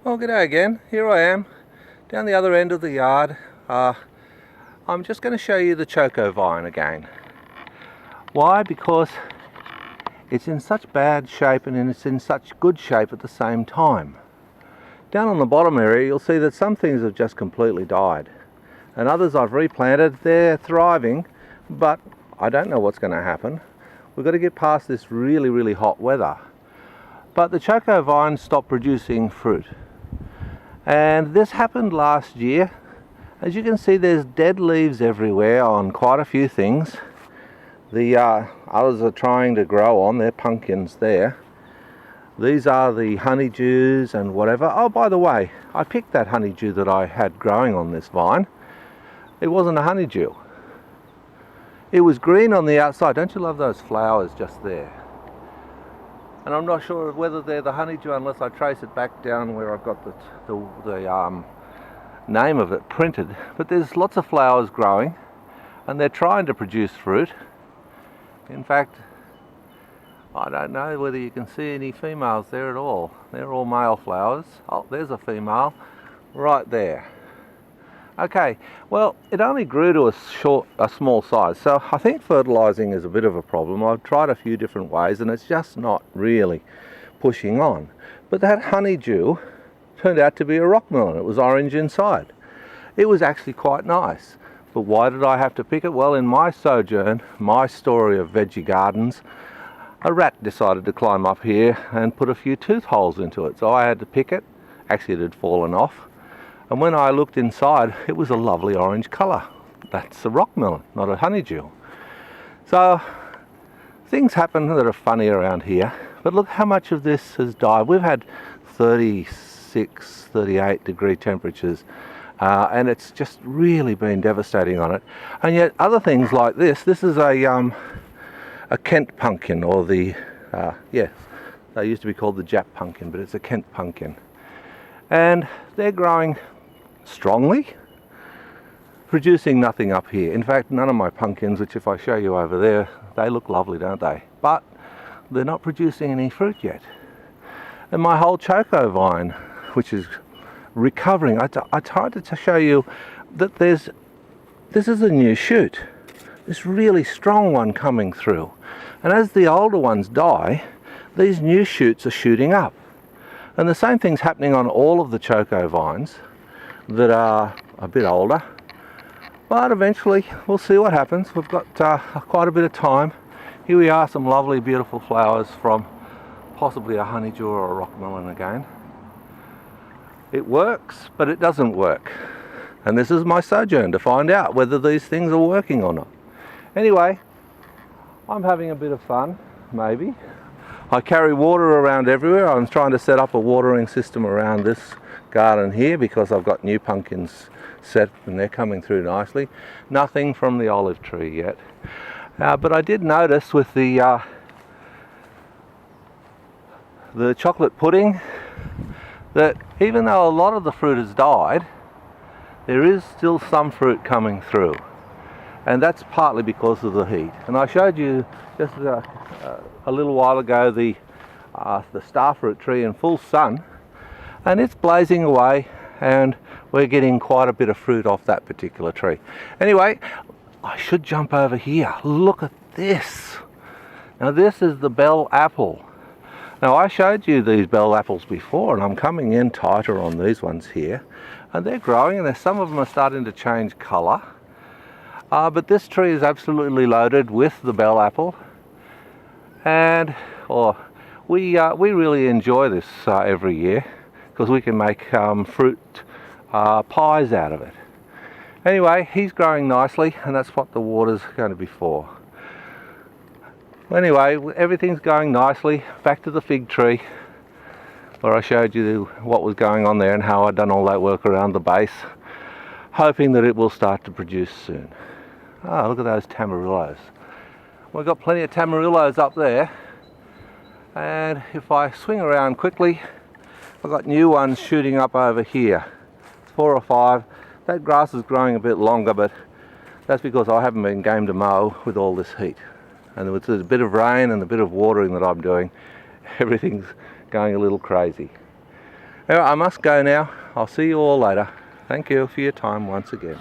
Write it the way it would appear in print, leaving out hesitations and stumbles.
Well, g'day again. Here I am, down the other end of the yard. I'm just going to show you the Choco vine again. Why? Because it's in such bad shape and it's in such good shape at the same time. Down on the bottom area you'll see that some things have just completely died. And others I've replanted. They're thriving, but I don't know what's going to happen. We've got to get past this really hot weather. But the Choco vine stopped producing fruit. And this happened last year. As you can see, there's dead leaves everywhere on quite a few things. The others are trying to grow on, they're pumpkins there. These are the honeydews and whatever. Oh, by the way, I picked that honeydew that I had growing on this vine. It wasn't a honeydew. It was green on the outside. Don't you love those flowers just there? And I'm not sure whether they're the honeydew unless I trace it back down where I've got the name of it printed. But there's lots of flowers growing and they're trying to produce fruit. In fact, I don't know whether you can see any females there at all. They're all male flowers. Oh, there's a female right there. Okay, well, it only grew to a small size, so I think fertilizing is a bit of a problem. I've tried a few different ways and it's just not really pushing on. But that honeydew turned out to be a rock melon. It was orange inside. It was actually quite nice. But why did I have to pick it? Well, in my sojourn, my story of veggie gardens, a rat decided to climb up here and put a few tooth holes into it. So I had to pick it. Actually, it had fallen off. And when I looked inside, it was a lovely orange colour. That's a rock melon, not a honeydew. So things happen that are funny around here. But look how much of this has died. We've had 36, 38 degree temperatures. And it's just really been devastating on it. And yet other things like this is a Kent pumpkin, or the, yes, they used to be called the Jap pumpkin, but it's a Kent pumpkin. And they're growing strongly, producing nothing up here. In fact, none of my pumpkins, which if I show you over there, they look lovely, don't they? But they're not producing any fruit yet. And my whole Choco vine, which is recovering, I tried to show you that this is a new shoot, this really strong one coming through. And as the older ones die, these new shoots are shooting up. And the same thing's happening on all of the Choco vines that are a bit older. But eventually we'll see what happens. We've got quite a bit of time. Here we are, some lovely beautiful flowers from possibly a honeydew or a rock melon again. It works, but it doesn't work. And this is my sojourn to find out whether these things are working or not. Anyway, I'm having a bit of fun, maybe. I carry water around everywhere. I'm trying to set up a watering system around this garden here because I've got new pumpkins set and they're coming through nicely. Nothing from the olive tree yet. But I did notice with the chocolate pudding that even though a lot of the fruit has died, there is still some fruit coming through. And that's partly because of the heat. And I showed you just a little while ago the starfruit tree in full sun, and it's blazing away and we're getting quite a bit of fruit off that particular tree. Anyway, I should jump over here. Look at this. Now this is the bell apple. Now I showed you these bell apples before and I'm coming in tighter on these ones here, and they're growing and some of them are starting to change colour. But this tree is absolutely loaded with the bell apple, and we really enjoy this every year because we can make fruit pies out of it. Anyway, he's growing nicely and that's what the water's going to be for. Anyway, everything's going nicely. Back to the fig tree where I showed you what was going on there and how I'd done all that work around the base, hoping that it will start to produce soon. Ah, look at those tamarillos. We've got plenty of tamarillos up there, and if I swing around quickly, I've got new ones shooting up over here. 4 or 5. That grass is growing a bit longer, but that's because I haven't been game to mow with all this heat. And with a bit of rain and a bit of watering that I'm doing, everything's going a little crazy. Alright, I must go now. I'll see you all later. Thank you for your time once again.